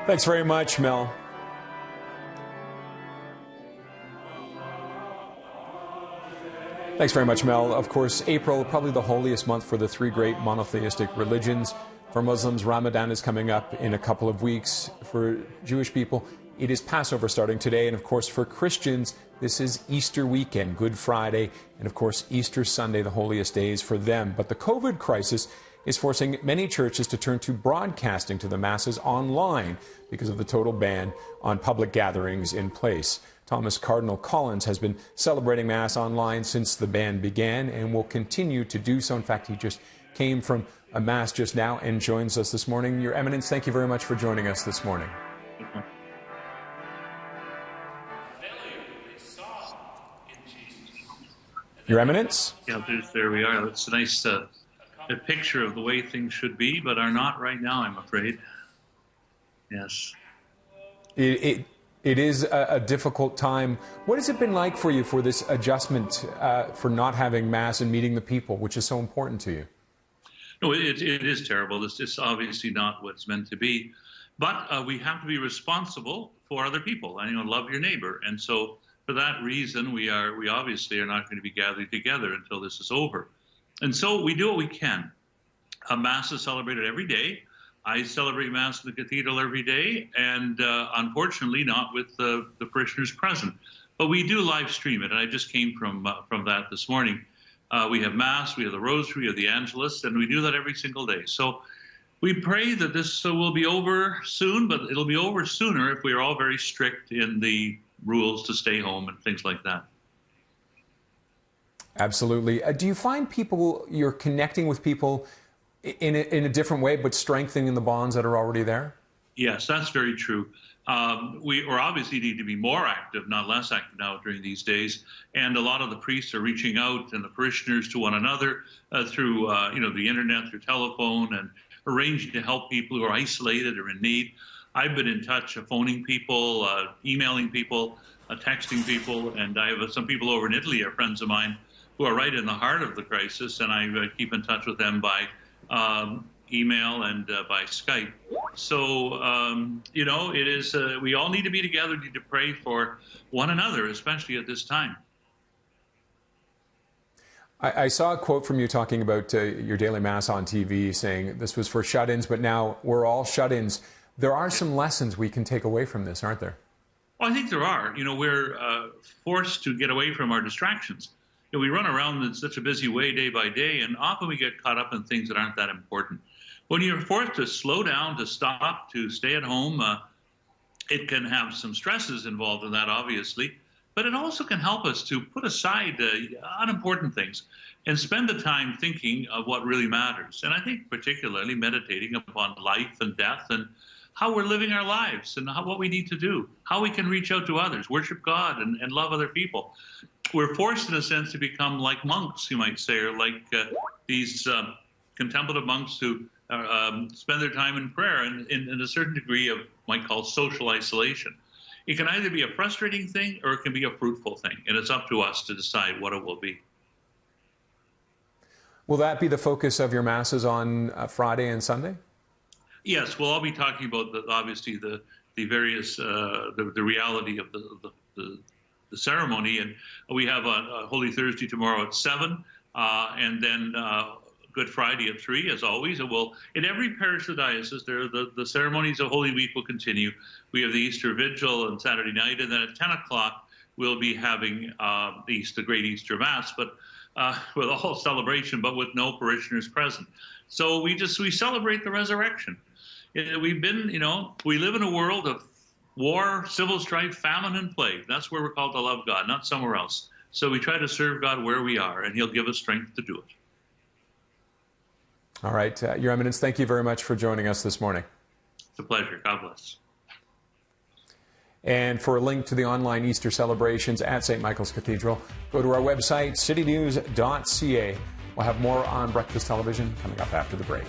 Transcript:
Thanks very much, Mel. Thanks very much, Mel. Of course, April, probably the holiest month for the three great monotheistic religions. For Muslims, Ramadan is coming up in a couple of weeks. For Jewish people, it is Passover starting today. And of course, for Christians, this is Easter weekend, Good Friday, and of course, Easter Sunday, the holiest days for them. But the COVID crisis is forcing many churches to turn to broadcasting to the masses online because of the total ban on public gatherings in place. Thomas Cardinal Collins has been celebrating Mass online since the ban began and will continue to do so. In fact, he just came from a Mass just now and joins us this morning. Your Eminence, thank you very much for joining us this morning. Your Eminence? Yeah, there we are. It's a nice a picture of the way things should be, but are not right now, I'm afraid. Yes. It is a difficult time. What has it been like for you for this adjustment for not having Mass and meeting the people, which is so important to you? No, it is terrible. It's obviously not what it's meant to be. But we have to be responsible for other people and love your neighbor. And so for that reason, we obviously are not going to be gathering together until this is over. And so we do what we can. Mass is celebrated every day. I celebrate Mass in the cathedral every day, and unfortunately not with the parishioners present. But we do live stream it, and I just came from that this morning. We have Mass, we have the Rosary, we have the Angelus, and we do that every single day. So we pray that this will be over soon, but it'll be over sooner if we are all very strict in the rules to stay home and things like that. Absolutely. Do you find you're connecting with people in a different way, but strengthening the bonds that are already there? Yes, that's very true. We obviously need to be more active, not less active now during these days. And a lot of the priests are reaching out and the parishioners to one another through the internet, through telephone, and arranging to help people who are isolated or in need. I've been in touch, phoning people, emailing people, texting people, and I have some people over in Italy, are friends of mine, who are right in the heart of the crisis, and I keep in touch with them by email and by Skype. So, it is, we all need to be together, need to pray for one another, especially at this time. I saw a quote from you talking about your daily Mass on TV, saying this was for shut-ins, but now we're all shut-ins. There are some lessons we can take away from this, aren't there? Well, I think there are. We're forced to get away from our distractions. We run around in such a busy way day by day, and often we get caught up in things that aren't that important. When you're forced to slow down, to stop, to stay at home, it can have some stresses involved in that, obviously, but it also can help us to put aside unimportant things and spend the time thinking of what really matters. And I think particularly meditating upon life and death and how we're living our lives and what we need to do, how we can reach out to others, worship God and love other people. We're forced, in a sense, to become like monks, you might say, or like these contemplative monks who spend their time in prayer and in a certain degree of, might call, social isolation. It can either be a frustrating thing or it can be a fruitful thing, and it's up to us to decide what it will be. Will that be the focus of your Masses on Friday and Sunday? Yes, we'll all be talking about, obviously, the various, the reality of the ceremony. And we have a Holy Thursday tomorrow at 7, and then Good Friday at 3, as always. And in every parish of the diocese, the ceremonies of Holy Week will continue. We have the Easter Vigil on Saturday night, and then at 10 o'clock, we'll be having the Great Easter Mass, but with a whole celebration, but with no parishioners present. So we celebrate the resurrection. We live in a world of war, civil strife, famine, and plague. That's where we're called to love God, not somewhere else. So we try to serve God where we are, and He'll give us strength to do it. All right. Your Eminence, thank you very much for joining us this morning. It's a pleasure. God bless. And for a link to the online Easter celebrations at St. Michael's Cathedral, go to our website, citynews.ca. We'll have more on Breakfast Television coming up after the break.